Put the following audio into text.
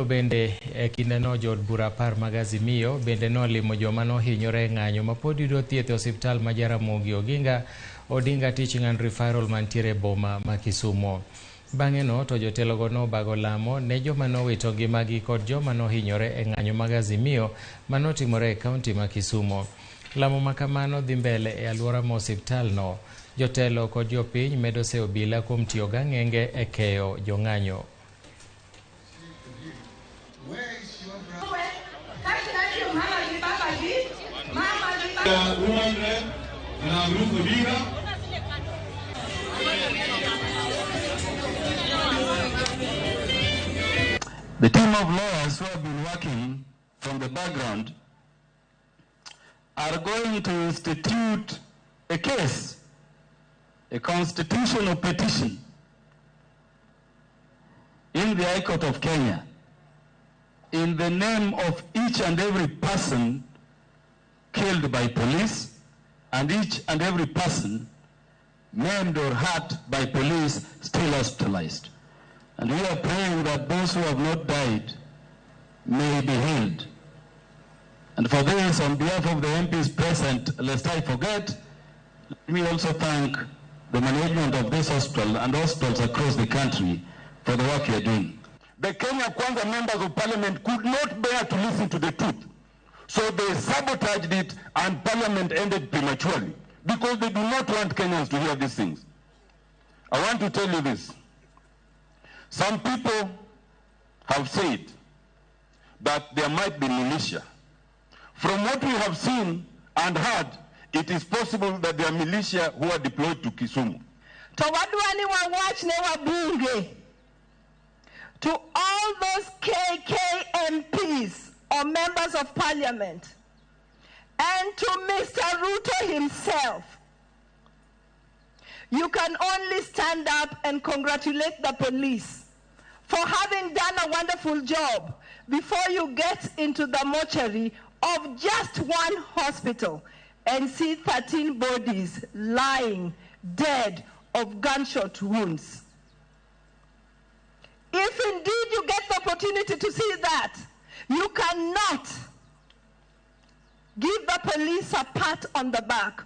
Bende kindeno Jood bura par mag Azimio bende olimo joma nohinyore ng'anyo ma pod yudo thieth e osiptal ma Ramogi Odinga Teaching and Referral mantiere boma ma Kisumo. Bang'e no to jotelogo nobago lamo ne joma nowito ngimagi kod joma nohinyore e ng'anyo mag Azimio manotimore e kaunti ma Kisumo. Lamo makamano dhi mbele e alwora ma osiptal no. Jotelo kod jopiny medo se obila kuom tiyo gang'enge e keyo jong'anyo. The team of lawyers who have been working from the background are going to institute a case, a constitutional petition in the High Court of Kenya in the name of each and every person killed by police and each and every person maimed or hurt by police still hospitalized. And we are praying that those who have not died may be healed. And for this, on behalf of the MPs present, lest I forget, let me also thank the management of this hospital and hospitals across the country for the work you are doing. The Kenya Kwanza members of parliament could not bear to listen to the truth. So they sabotaged it and parliament ended prematurely because they do not want Kenyans to hear these things. I want to tell you this. Some people have said that there might be militia. From what we have seen and heard, it is possible that there are militia who are deployed to Kisumu. To all those KK MPs or members of parliament, and to Mr. Ruto himself, you can only stand up and congratulate the police for having done a wonderful job before you get into the mortuary of just one hospital and see 13 bodies lying dead of gunshot wounds. If indeed you get the opportunity to see that, you cannot give the police a pat on the back.